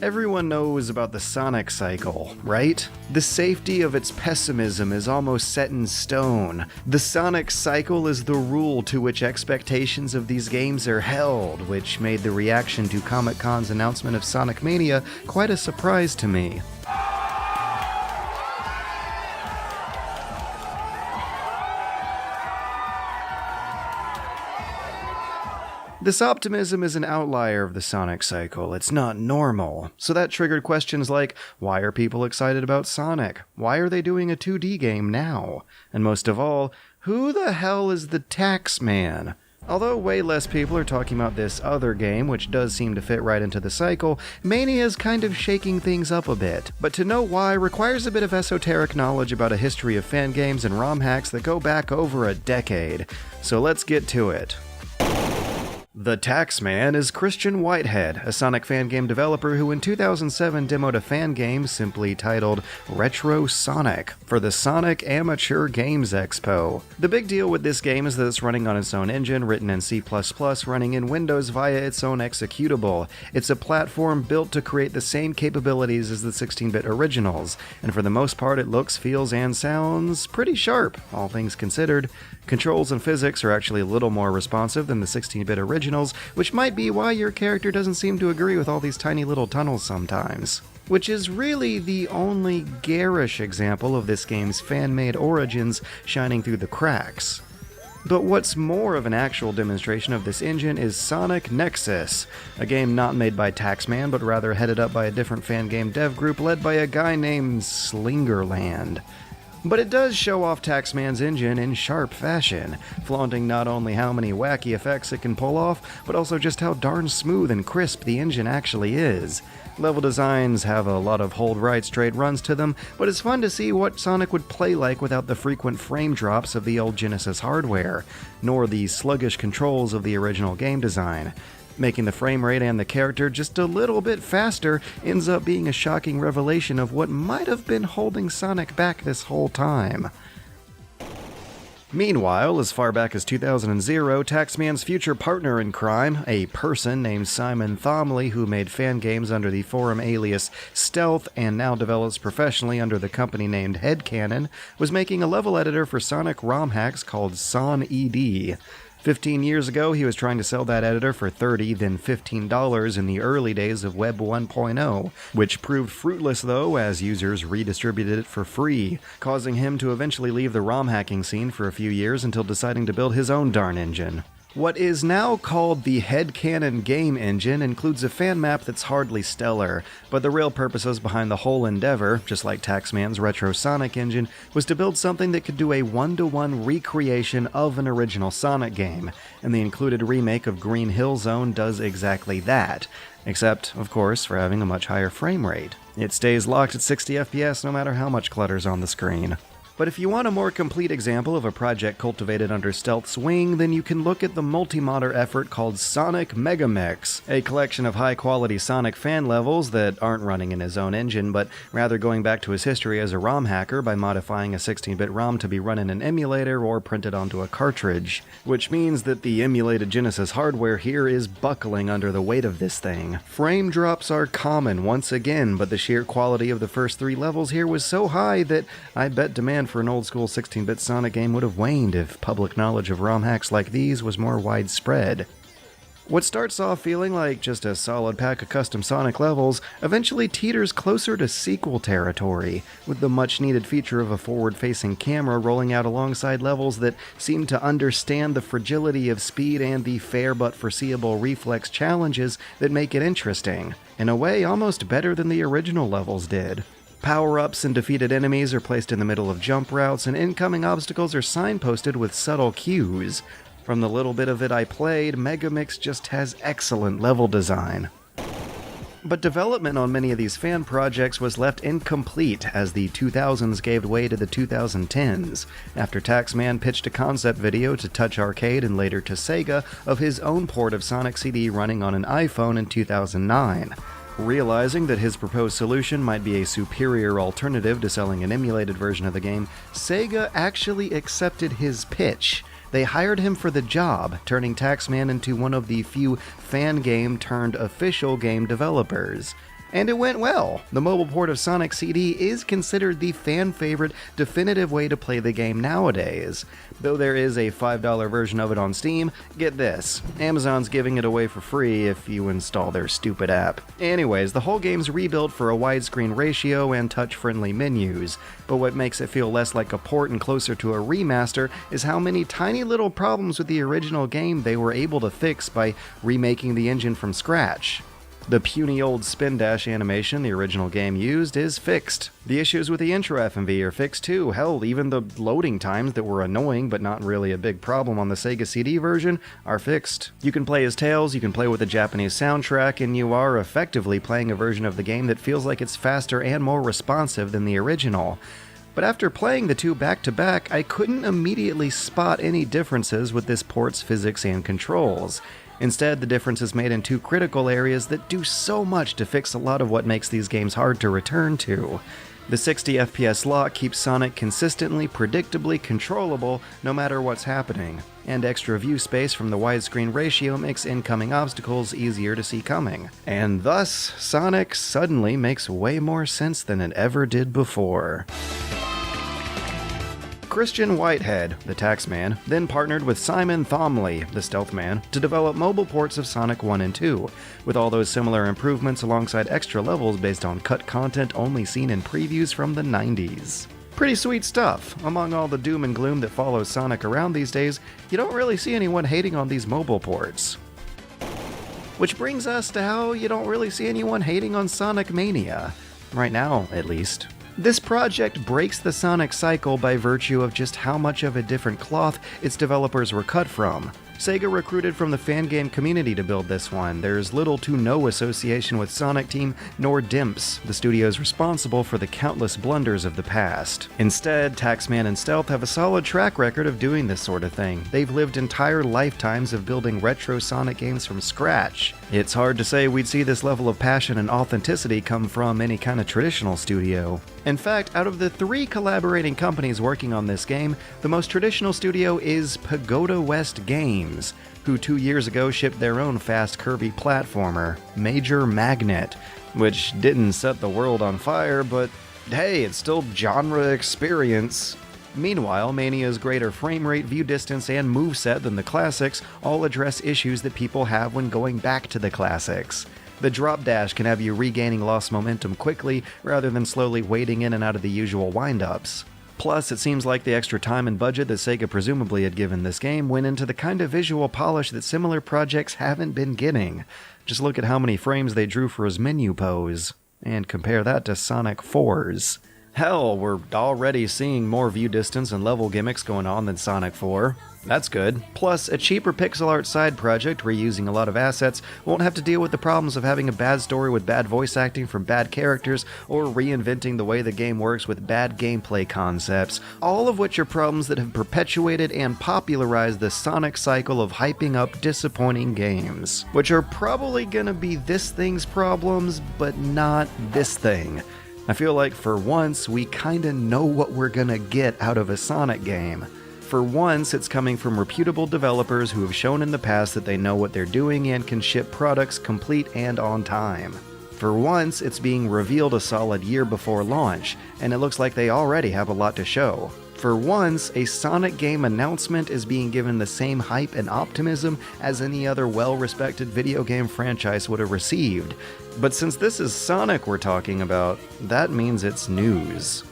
Everyone knows about the Sonic cycle, right? The safety of its pessimism is almost set in stone. The Sonic cycle is the rule to which expectations of these games are held, which made the reaction to Comic-Con's announcement of Sonic Mania quite a surprise to me. This optimism is an outlier of the Sonic cycle. It's not normal. So that triggered questions like, why are people excited about Sonic? Why are they doing a 2D game now? And most of all, who the hell is the Taxman? Although way less people are talking about this other game, which does seem to fit right into the cycle, Mania is kind of shaking things up a bit. But to know why requires a bit of esoteric knowledge about a history of fan games and ROM hacks that go back over a decade. So let's get to it. The Taxman is Christian Whitehead, a Sonic fan game developer who in 2007 demoed a fan game simply titled Retro Sonic for the Sonic Amateur Games Expo. The big deal with this game is that it's running on its own engine, written in C++, running in Windows via its own executable. It's a platform built to create the same capabilities as the 16-bit originals, and for the most part it looks, feels, and sounds pretty sharp, all things considered. Controls and physics are actually a little more responsive than the 16-bit originals, which might be why your character doesn't seem to agree with all these tiny little tunnels sometimes. Which is really the only garish example of this game's fan-made origins shining through the cracks. But what's more of an actual demonstration of this engine is Sonic Nexus, a game not made by Taxman, but rather headed up by a different fan game dev group led by a guy named Slingerland. But it does show off Taxman's engine in sharp fashion, flaunting not only how many wacky effects it can pull off, but also just how darn smooth and crisp the engine actually is. Level designs have a lot of hold right straight runs to them, but it's fun to see what Sonic would play like without the frequent frame drops of the old Genesis hardware, nor the sluggish controls of the original game design. Making the frame rate and the character just a little bit faster ends up being a shocking revelation of what might have been holding Sonic back this whole time. Meanwhile, as far back as 2000, Taxman's future partner in crime, a person named Simon Thomley who made fan games under the forum alias Stealth and now develops professionally under the company named Headcanon, was making a level editor for Sonic ROM hacks called SonED. 15 years ago, he was trying to sell that editor for $30, then $15 in the early days of Web 1.0, which proved fruitless though, as users redistributed it for free, causing him to eventually leave the ROM hacking scene for a few years until deciding to build his own darn engine. What is now called the Headcanon game engine includes a fan map that's hardly stellar, but the real purposes behind the whole endeavor, just like Taxman's Retro Sonic engine, was to build something that could do a one-to-one recreation of an original Sonic game, and the included remake of Green Hill Zone does exactly that, except, of course, for having a much higher frame rate. It stays locked at 60 FPS no matter how much clutter's on the screen. But if you want a more complete example of a project cultivated under Stealth's wing, then you can look at the multi-modder effort called Sonic Megamix, a collection of high-quality Sonic fan levels that aren't running in his own engine, but rather going back to his history as a ROM hacker by modifying a 16-bit ROM to be run in an emulator or printed onto a cartridge. Which means that the emulated Genesis hardware here is buckling under the weight of this thing. Frame drops are common once again, but the sheer quality of the first 3 levels here was so high that I bet demand for an old-school 16-bit Sonic game would have waned if public knowledge of ROM hacks like these was more widespread. What starts off feeling like just a solid pack of custom Sonic levels eventually teeters closer to sequel territory, with the much-needed feature of a forward-facing camera rolling out alongside levels that seem to understand the fragility of speed and the fair but foreseeable reflex challenges that make it interesting, in a way almost better than the original levels did. Power-ups and defeated enemies are placed in the middle of jump routes, and incoming obstacles are signposted with subtle cues. From the little bit of it I played, Megamix just has excellent level design. But development on many of these fan projects was left incomplete as the 2000s gave way to the 2010s, after Taxman pitched a concept video to Touch Arcade and later to Sega of his own port of Sonic CD running on an iPhone in 2009. Realizing that his proposed solution might be a superior alternative to selling an emulated version of the game, Sega actually accepted his pitch. They hired him for the job, turning Taxman into one of the few fan game turned official game developers. And it went well. The mobile port of Sonic CD is considered the fan-favorite definitive way to play the game nowadays. Though there is a $5 version of it on Steam, get this, Amazon's giving it away for free if you install their stupid app. Anyways, the whole game's rebuilt for a widescreen ratio and touch-friendly menus, but what makes it feel less like a port and closer to a remaster is how many tiny little problems with the original game they were able to fix by remaking the engine from scratch. The puny old spin dash animation the original game used is fixed. The issues with the intro FMV are fixed too. Hell, even the loading times that were annoying but not really a big problem on the Sega CD version are fixed. You can play as Tails, you can play with the Japanese soundtrack, and you are effectively playing a version of the game that feels like it's faster and more responsive than the original. But after playing the two back-to-back, I couldn't immediately spot any differences with this port's physics and controls. Instead, the difference is made in two critical areas that do so much to fix a lot of what makes these games hard to return to. The 60 FPS lock keeps Sonic consistently, predictably controllable no matter what's happening, and extra view space from the widescreen ratio makes incoming obstacles easier to see coming. And thus, Sonic suddenly makes way more sense than it ever did before. Christian Whitehead, the Taxman, then partnered with Simon Thomley, the Stealth Man, to develop mobile ports of Sonic 1 and 2, with all those similar improvements alongside extra levels based on cut content only seen in previews from the 90s. Pretty sweet stuff. Among all the doom and gloom that follows Sonic around these days, you don't really see anyone hating on these mobile ports. Which brings us to how you don't really see anyone hating on Sonic Mania. Right now, at least. This project breaks the Sonic cycle by virtue of just how much of a different cloth its developers were cut from. Sega recruited from the fan game community to build this one. There's little to no association with Sonic Team nor Dimps, the studios responsible for the countless blunders of the past. Instead, Taxman and Stealth have a solid track record of doing this sort of thing. They've lived entire lifetimes of building retro Sonic games from scratch. It's hard to say we'd see this level of passion and authenticity come from any kind of traditional studio. In fact, out of the 3 collaborating companies working on this game, the most traditional studio is Pagoda West Games, who 2 years ago shipped their own fast, curvy platformer, Major Magnet, which didn't set the world on fire, but hey, it's still genre experience. Meanwhile, Mania's greater frame rate, view distance, and moveset than the classics all address issues that people have when going back to the classics. The drop dash can have you regaining lost momentum quickly rather than slowly wading in and out of the usual wind-ups. Plus, it seems like the extra time and budget that Sega presumably had given this game went into the kind of visual polish that similar projects haven't been getting. Just look at how many frames they drew for his menu pose, and compare that to Sonic 4's. Hell, we're already seeing more view distance and level gimmicks going on than Sonic 4. That's good. Plus, a cheaper pixel art side project reusing a lot of assets won't have to deal with the problems of having a bad story with bad voice acting from bad characters or reinventing the way the game works with bad gameplay concepts, all of which are problems that have perpetuated and popularized the Sonic cycle of hyping up disappointing games, which are probably gonna be this thing's problems, but not this thing. I feel like for once, we kinda know what we're gonna get out of a Sonic game. For once, it's coming from reputable developers who have shown in the past that they know what they're doing and can ship products complete and on time. For once, it's being revealed a solid year before launch, and it looks like they already have a lot to show. For once, a Sonic game announcement is being given the same hype and optimism as any other well-respected video game franchise would have received. But since this is Sonic we're talking about, that means it's news.